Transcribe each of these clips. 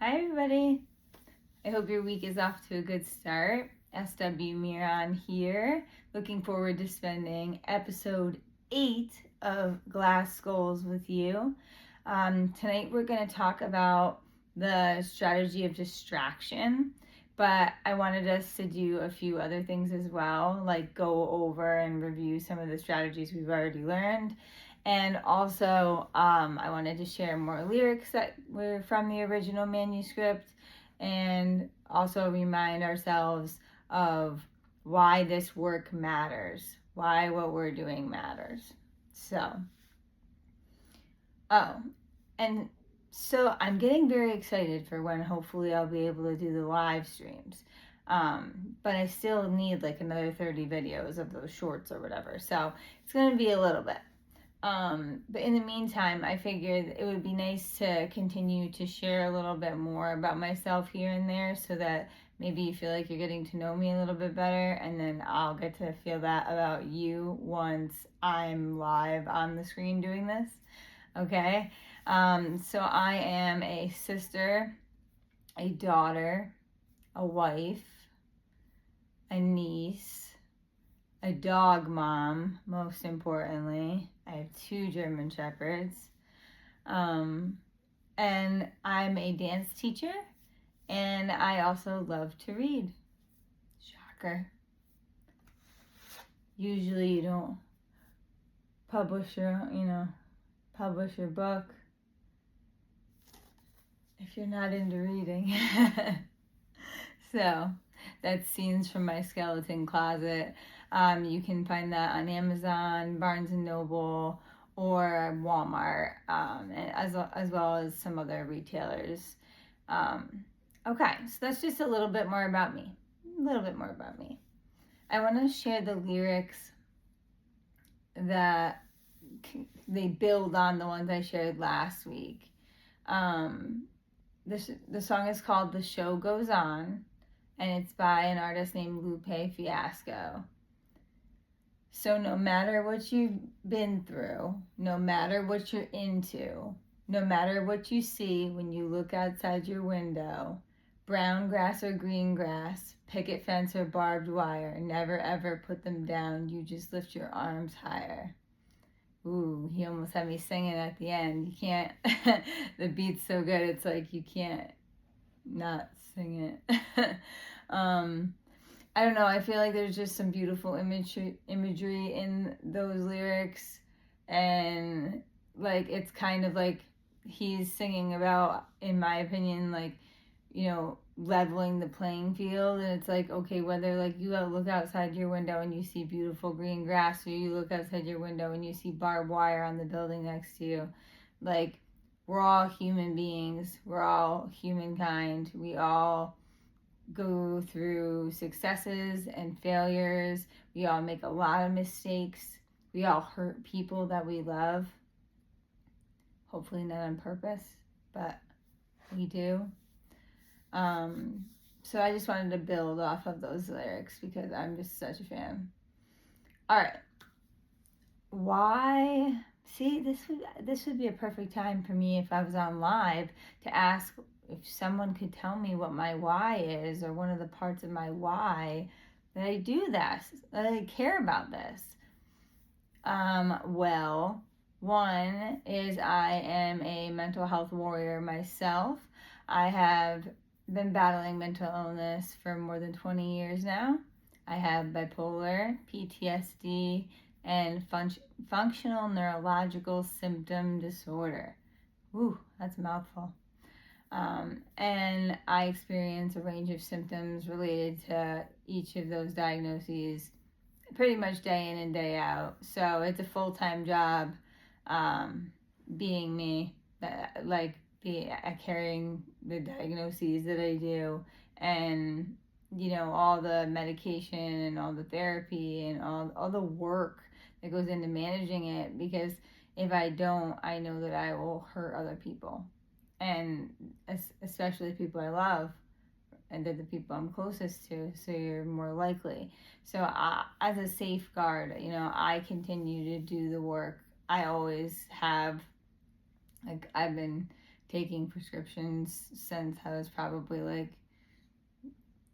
Hi everybody. I hope your week is off to a good start. SW Miron here. Looking forward to spending episode 8 of Glass Skulls with you. Tonight we're going to talk about the strategy of distraction, but I wanted us to do a few other things as well, like go over and review some of the strategies we've already learned. And also, I wanted to share more lyrics that were from the original manuscript and also remind ourselves of why this work matters, why what we're doing matters. And so I'm getting very excited for when hopefully I'll be able to do the live streams. But I still need like another 30 videos of those shorts or whatever. So it's going to be a little bit. But in the meantime, I figured it would be nice to continue to share a little bit more about myself here and there so that maybe you feel like you're getting to know me a little bit better, and then I'll get to feel that about you once I'm live on the screen doing this. Okay? So I am a sister, a daughter, a wife, a niece, a dog mom, most importantly. I have 2 German Shepherds. And I'm a dance teacher, and I also love to read. Shocker. Usually you don't publish your book if you're not into reading. So that's scenes from my skeleton closet. You can find that on Amazon, Barnes & Noble, or Walmart, as well as some other retailers. Okay, so that's just a little bit more about me. I want to share the lyrics that they build on the ones I shared last week. The song is called "The Show Goes On," and it's by an artist named Lupe Fiasco. So no matter what you've been through, no matter what you're into, no matter what you see when you look outside your window, brown grass or green grass, picket fence or barbed wire, never ever put them down, you just lift your arms higher. Ooh, he almost had me singing at the end. You can't, the beat's so good, it's like you can't not sing it. I don't know, I feel like there's just some beautiful imagery in those lyrics, and like it's kind of like he's singing about, in my opinion, like, leveling the playing field. And it's like, okay, whether like you look outside your window and you see beautiful green grass, or you look outside your window and you see barbed wire on the building next to you, like, we're all human beings, we're all humankind, we all go through successes and failures, we all make a lot of mistakes, we all hurt people that we love, hopefully not on purpose, but we do. So I just wanted to build off of those lyrics because I'm just such a fan. All right. Why? See, this would be a perfect time for me if I was on live to ask if someone could tell me what my why is, or one of the parts of my why that I do this, that I care about this. Well, one is I am a mental health warrior myself. I have been battling mental illness for more than 20 years now. I have bipolar, PTSD, and functional neurological symptom disorder. Ooh, that's a mouthful. And I experience a range of symptoms related to each of those diagnoses pretty much day in and day out. So it's a full-time job, being me, carrying the diagnoses that I do, and all the medication and all the therapy and all the work that goes into managing it, because if I don't, I know that I will hurt other people, and especially people I love, and they're the people I'm closest to, so you're more likely. So as a safeguard, I continue to do the work. I always have. Like, I've been taking prescriptions since I was probably like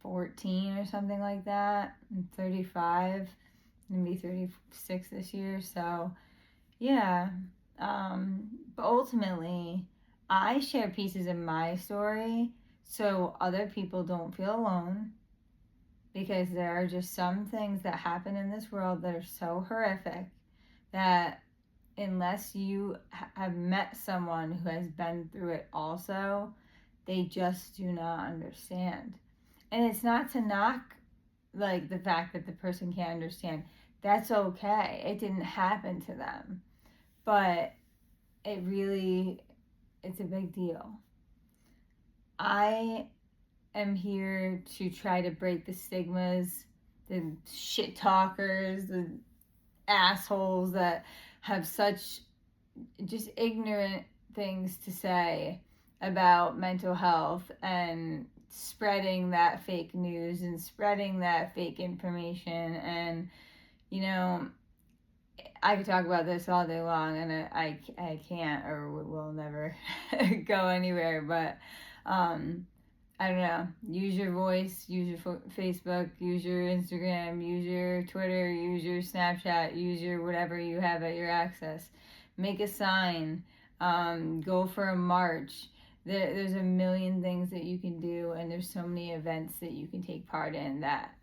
14 or something like that. I'm 35, I'm gonna be 36 this year. So yeah, but ultimately, I share pieces of my story so other people don't feel alone, because there are just some things that happen in this world that are so horrific that unless you have met someone who has been through it also, they just do not understand. And it's not to knock like the fact that the person can't understand. That's okay. It didn't happen to them. But it's a big deal. I am here to try to break the stigmas, the shit talkers, the assholes that have such just ignorant things to say about mental health, and spreading that fake news and spreading that fake information. And you know, I could talk about this all day long, and I can't, or will never go anywhere. But I don't know. Use your voice. Use your Facebook. Use your Instagram. Use your Twitter. Use your Snapchat. Use your whatever you have at your access. Make a sign. Go for a march. There's a million things that you can do, and there's so many events that you can take part in that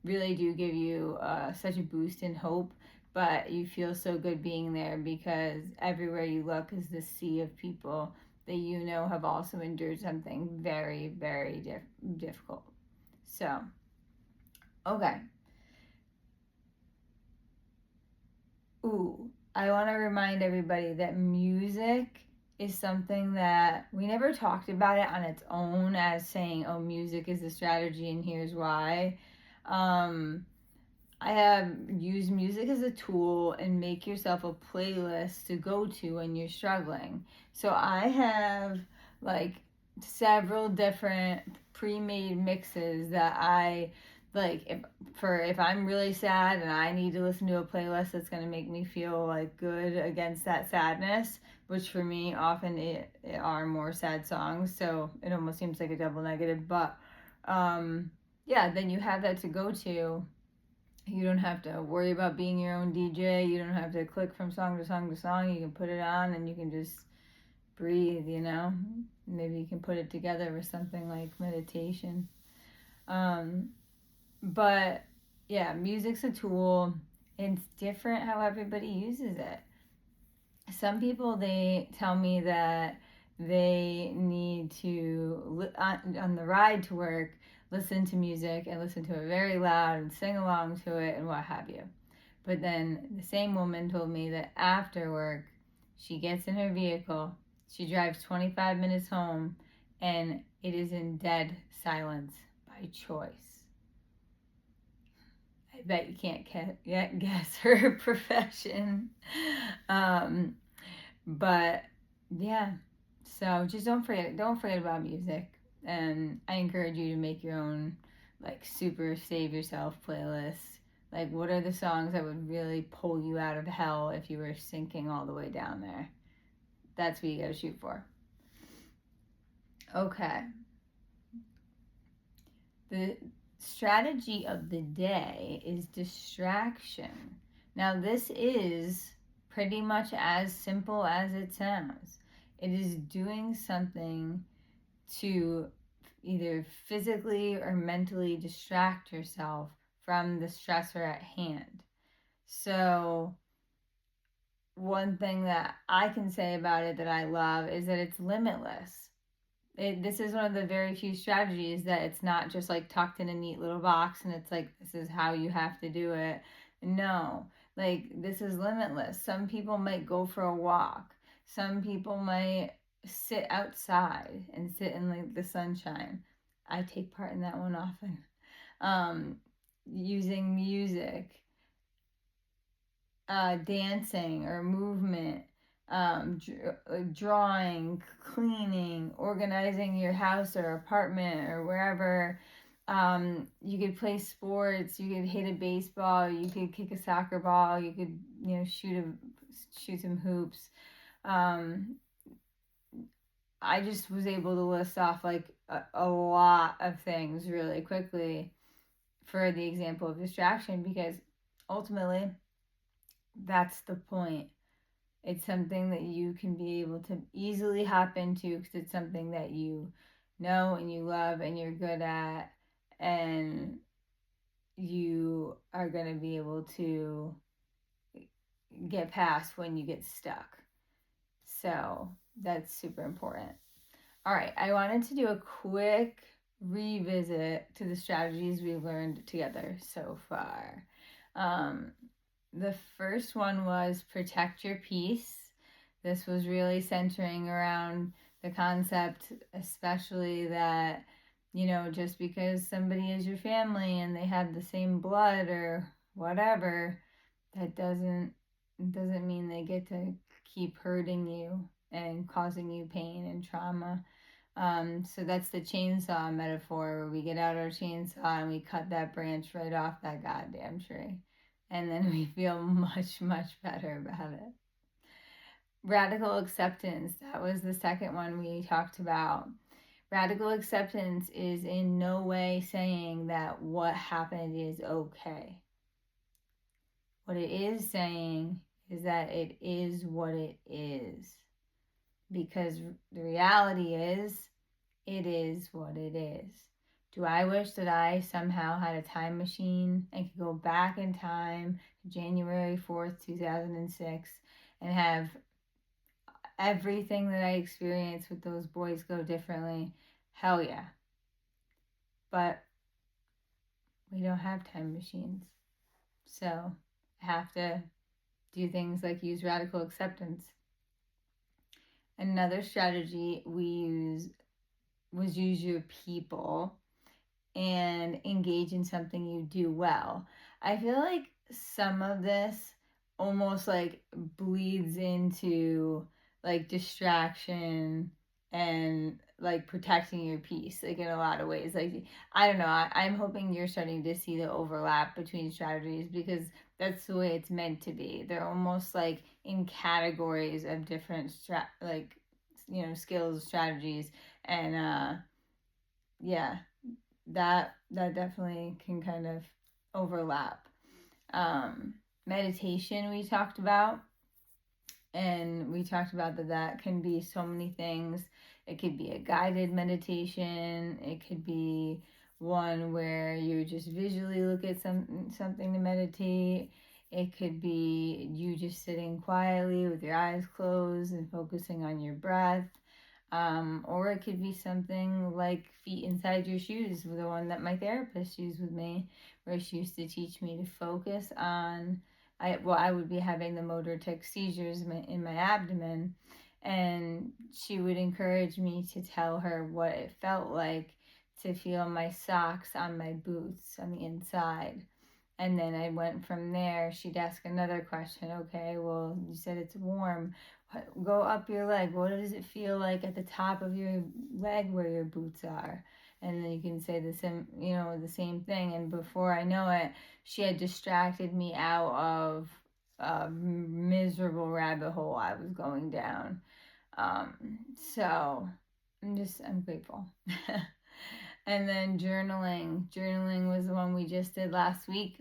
really do give you such a boost in hope. But you feel so good being there, because everywhere you look is this sea of people that you know have also endured something very, very difficult. So, okay. Ooh, I want to remind everybody that music is something that we never talked about it on its own as saying, oh, music is the strategy and here's why. I have used music as a tool, and make yourself a playlist to go to when you're struggling. So I have like several different pre-made mixes that I like if I'm really sad and I need to listen to a playlist that's going to make me feel like good against that sadness, which for me often it are more sad songs, so it almost seems like a double negative. But yeah, then you have that to go to. You don't have to worry about being your own DJ. You don't have to click from song to song to song. You can put it on and you can just breathe, you know? Maybe you can put it together with something like meditation. But yeah, music's a tool. It's different how everybody uses it. Some people, they tell me that they need to, on the ride to work, listen to music and listen to it very loud and sing along to it and what have you. But then the same woman told me that after work, she gets in her vehicle, she drives 25 minutes home, and it is in dead silence by choice. I bet you can't guess her profession. But yeah, so just don't forget about music. And I encourage you to make your own like super save yourself playlist. Like, what are the songs that would really pull you out of hell if you were sinking all the way down there? That's what you gotta shoot for. Okay. The strategy of the day is distraction. Now, this is pretty much as simple as it sounds. It is doing something to either physically or mentally distract yourself from the stressor at hand. So, one thing that I can say about it that I love is that it's limitless. This is one of the very few strategies that it's not just like tucked in a neat little box and it's like, this is how you have to do it. No, like this is limitless. Some people might go for a walk. Some people might sit outside and sit in like the sunshine. I take part in that one often. Using music, dancing or movement, drawing, cleaning, organizing your house or apartment or wherever. You could play sports. You could hit a baseball. You could kick a soccer ball. You could, shoot some hoops. I just was able to list off like a lot of things really quickly for the example of distraction, because ultimately that's the point. It's something that you can be able to easily hop into because it's something that you know and you love and you're good at, and you are going to be able to get past when you get stuck. So that's super important. All right, I wanted to do a quick revisit to the strategies we've learned together so far. The first one was protect your peace. This was really centering around the concept, especially that, just because somebody is your family and they have the same blood or whatever, that doesn't mean they get to keep hurting you and causing you pain and trauma. So that's the chainsaw metaphor, where we get out our chainsaw and we cut that branch right off that goddamn tree. And then we feel much, much better about it. Radical acceptance, that was the second one we talked about. Radical acceptance is in no way saying that what happened is okay. What it is saying is that it is what it is. Because the reality is, it is what it is. Do I wish that I somehow had a time machine and could go back in time to January 4th, 2006 and have everything that I experienced with those boys go differently? Hell yeah. But we don't have time machines. So I have to do things like use radical acceptance. Another strategy we use was use your people and engage in something you do well. I feel like some of this almost like bleeds into like distraction and like protecting your peace, like in a lot of ways. Like, I don't know, I'm hoping you're starting to see the overlap between strategies, because that's the way it's meant to be. They're almost like in categories of different skills, strategies, and yeah, that definitely can kind of overlap. Meditation we talked about, and we talked about that can be so many things. It could be a guided meditation. It could be one where you just visually look at something to meditate. It could be you just sitting quietly with your eyes closed and focusing on your breath. Or it could be something like feet inside your shoes, the one that my therapist used with me, where she used to teach me to focus on, I would be having the motor tic seizures in my abdomen, and she would encourage me to tell her what it felt like to feel my socks on my boots on the inside. And then I went from there. She'd ask another question. Okay, well, you said it's warm. Go up your leg. What does it feel like at the top of your leg where your boots are? And then you can say the same thing. And before I know it, she had distracted me out of a miserable rabbit hole I was going down. So I'm grateful. And then journaling. Journaling was the one we just did last week.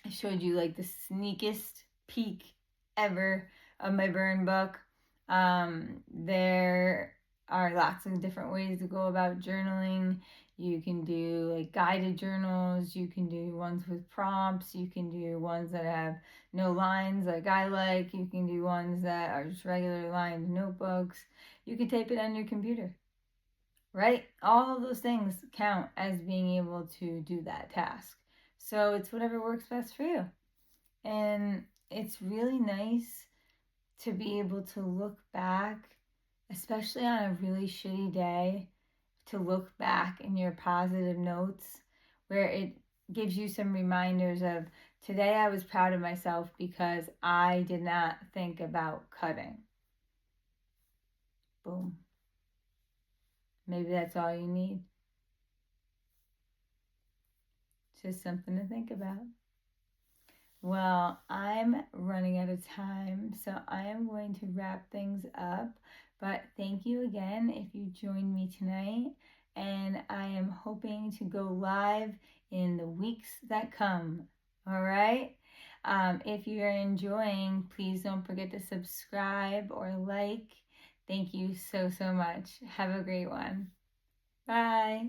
I showed you like the sneakest peek ever of my burn book. There are lots of different ways to go about journaling. You can do like guided journals. You can do ones with prompts. You can do ones that have no lines like I like. You can do ones that are just regular lined notebooks. You can type it on your computer. Right? All of those things count as being able to do that task. So it's whatever works best for you. And it's really nice to be able to look back, especially on a really shitty day, to look back in your positive notes where it gives you some reminders of, today I was proud of myself because I did not think about cutting. Boom. Maybe that's all you need. Just something to think about. Well, I'm running out of time, so I am going to wrap things up. But thank you again if you joined me tonight. And I am hoping to go live in the weeks that come. All right? If you're enjoying, please don't forget to subscribe or like. Thank you so, so much. Have a great one. Bye.